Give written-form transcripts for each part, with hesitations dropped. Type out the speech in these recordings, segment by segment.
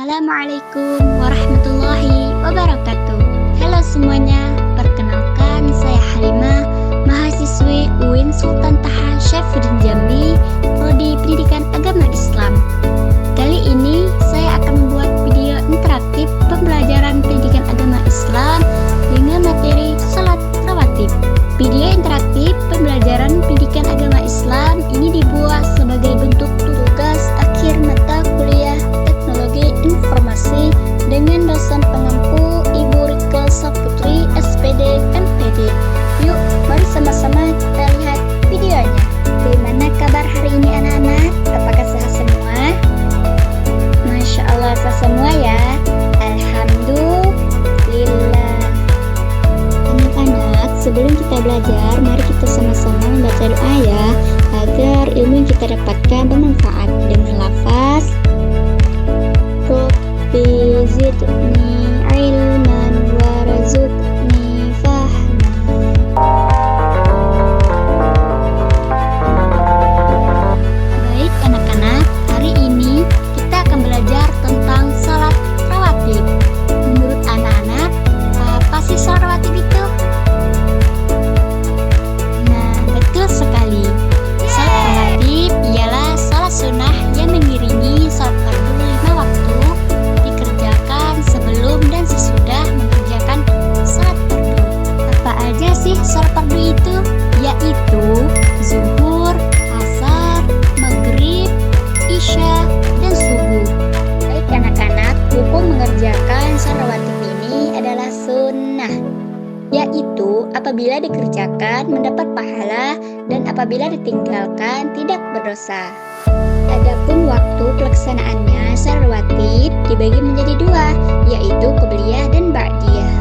Assalamualaikum warahmatullahi wabarakatuh. Halo semuanya, perkenalkan saya Halimah, mahasiswi UIN Sultan Taha Syafruddin Jambi, Prodi Pendidikan Agama Islam. Kali ini saya akan membuat video interaktif pembelajaran pendidikan agama Islam dengan materi salat rawatib. Video interaktif pembelajaran pendidikan agama Islam ini dibuat sebagai bentuk tugas akhir mata kuliah Teknologi Informasi dengan dosen pengampu Ibu Rike Saputri, SPD, MPD. Yuk, mari sama-sama kita lihat videonya. Bagaimana kabar hari ini anak-anak? Apakah sehat semua? Masya Allah, sehat semua ya. Alhamdulillah. Anak-anak, sebelum kita belajar, mari kita sama-sama membaca doa ya, agar ilmu yang kita dapatkan bermanfaat dengan lafaz Rabbi zidni ilman warzuqni fahman. Baik anak-anak, hari ini kita akan belajar tentang salat rawatib. Menurut anak-anak, apa sih salat rawatib itu? Nah, betul sekali. Salat rawatib ialah salat sunnah yang mengiringi salat fardu 5 waktu, dikerjakan sebelum dan sesudah mengerjakan salat fardu. Apa aja sih salat fardu itu? Yaitu zuhur, asar, maghrib, isya, dan subuh. Baik anak-anak, hukum mengerjakan salat rawatib ini adalah sunnah, yaitu apabila dikerjakan mendapat pahala dan apabila ditinggalkan tidak berdosa. Adapun waktu pelaksanaannya salat rawatib dibagi menjadi dua, yaitu qobliyah dan ba'diyah.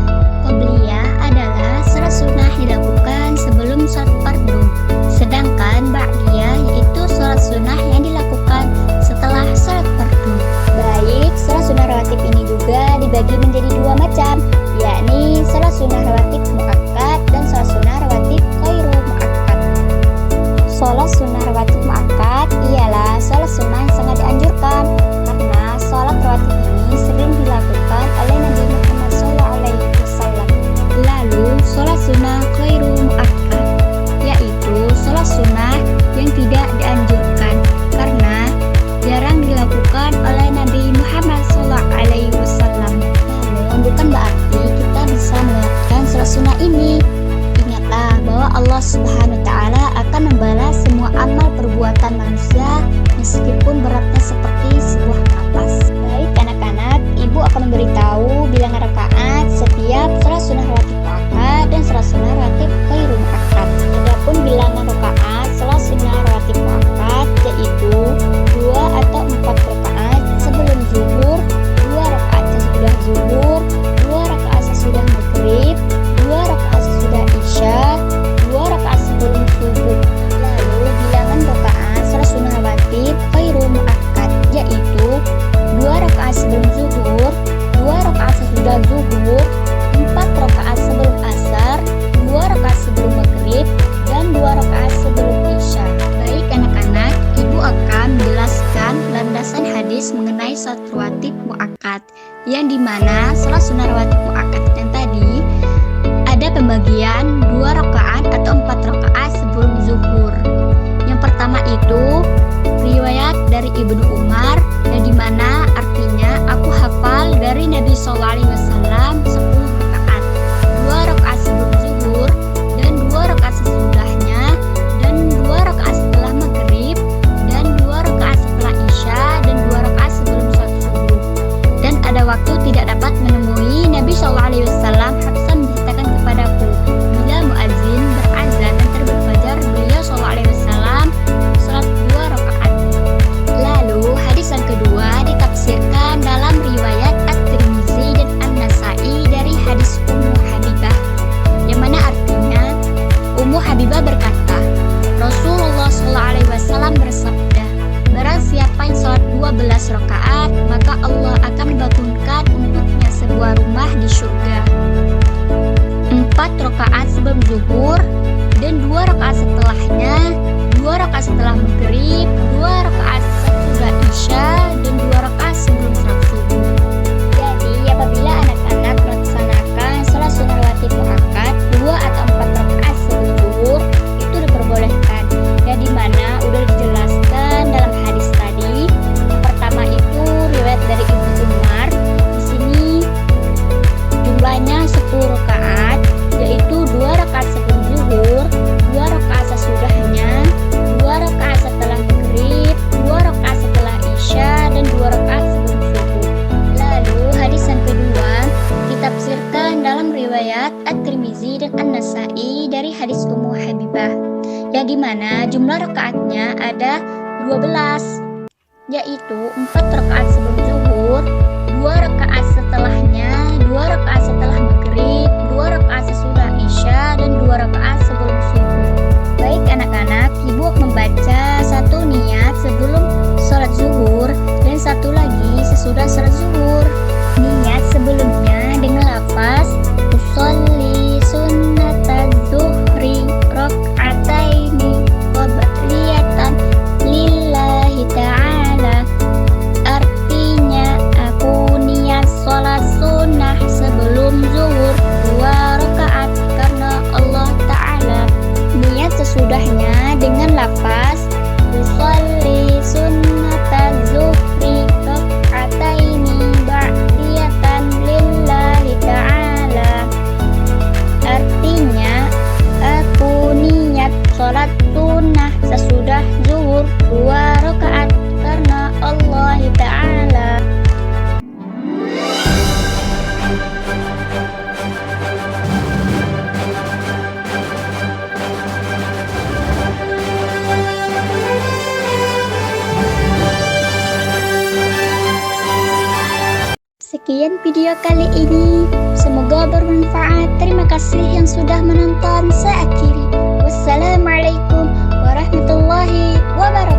Qobliyah adalah salat sunnah dilakukan sebelum salat fardu, sedangkan ba'diyah yaitu salat sunnah yang dilakukan setelah salat fardu. Baik, salat sunnah rawatib ini juga dibagi menjadi dua macam, yakni salat sunnah rawatib muakkad dan salat sunnah rawatib ghairu muakkad. Salat sunnah rawatib muakkad ialah salat sunnah yang sangat dianjurkan karena salat rawatib ini sering dilakukan oleh Nabi Muhammad SAW. Lalu salat sunnah ghairu muakkad yaitu salat sunnah yang tidak dianjurkan karena jarang dilakukan oleh Nabi Muhammad SAW. Namun bukan berarti kita bisa melakukan salat sunnah ini. Ingatlah bahwa Allah Subhanahu wa Ta'ala akan membalas semua amal perbuatan manusia meskipun beratnya seperti sebuah kapas. Baik anak-anak, ibu akan memberitahu bilangan rakaat setiap salat sunnah rawatib muakkad dan salat sunnah rawatib ghairu muakkad. Adapun bilangan rakaat salat sunnah rawatib muakkad yaitu 2 atau 4 rakaat sebelum zuhur, 2 rakaat sesudah zuhur, 2 rakaat sesudah maghrib, 2 rakaat sesudah isya, 2 rakaat sebelum subuh. Lalu bilangan rakaat salat sunnah rawatib ghairu muakkad yaitu 2 rakaat sebelum zuhur, 2 rakaat sesudah zuhur, 4 rakaat sebelum asar, 2 rakaat sebelum maghrib, dan 2 rakaat sebelum isya. Baik anak-anak, ibu akan menjelaskan landasan hadis mengenai salat rawatib muakkad, yang dimana salat sunnah rawatib muakkad yang tadi ada pembagian 2 rakaat atau 4 rakaat sebelum zuhur. Yang pertama itu riwayat dari Ibnu Umar, yang dimana artinya aku hafal dari Nabi SAW 10 rakaat, 2 rakaat sebelum zuhur dan 2 rakaat sesudahnya, dan 2 rakaat setelah maghrib, dan 2 rakaat setelah isya, dan 2 rakaat sebelum sholat subuh. Dan ada waktu tidak dapat menemui Nabi SAW, Hafsah menceritakan kepadaku bila muadzin berazan dan terbit fajar, beliau SAW sholat 2 rakaat. Lalu hadis yang kedua ditafsirkan dalam riwayat At-Tirmizi dan An-Nasai dari hadis Ummu Habibah, yang mana artinya Ummu Habibah berkata, Rasulullah SAW bersabda, barang siapa yang sholat 12 rakaat, maka Allah akan membangunkan untuknya sebuah rumah di surga. 4 rakaat sebelum zuhur, dan 2 rakaat setelahnya, 2 rakaat setelah maghrib, 2 rakaat sesudah isya, dan 2 rakaat sebelum sholat subuh. Ummu Habibah, yang dimana jumlah rakaatnya ada 12, yaitu 4 rakaat sebelum zuhur, 2 rakaat setelahnya, 2 rakaat setelah maghrib, 2 rakaat sesudah isya, dan 2 rakaat sebelum subuh. Baik anak-anak, ibu membaca satu niat sebelum sholat zuhur dan satu lagi sesudah sholat zuhur. Niat sebelumnya dengan lafaz usolli sunnata zuhri rok'ataini qabliyatan lillahi ta'ala. Artinya aku niat sholat sunnah sebelum zuhur 2 rakaat karena Allah Ta'ala. Niat sesudahnya dengan lafaz usolli sunnata zuhri rok'ataini ba'diyatan lillahi ta'ala. Artinya aku niat sholat sunnah sesudah zuhur 2 rakaat karena Allah Ta'ala. Sekian video kali ini, semoga bermanfaat. Terima kasih yang sudah menonton. Saya akhiri. Wassalamualaikum warahmatullahi wabarakatuh.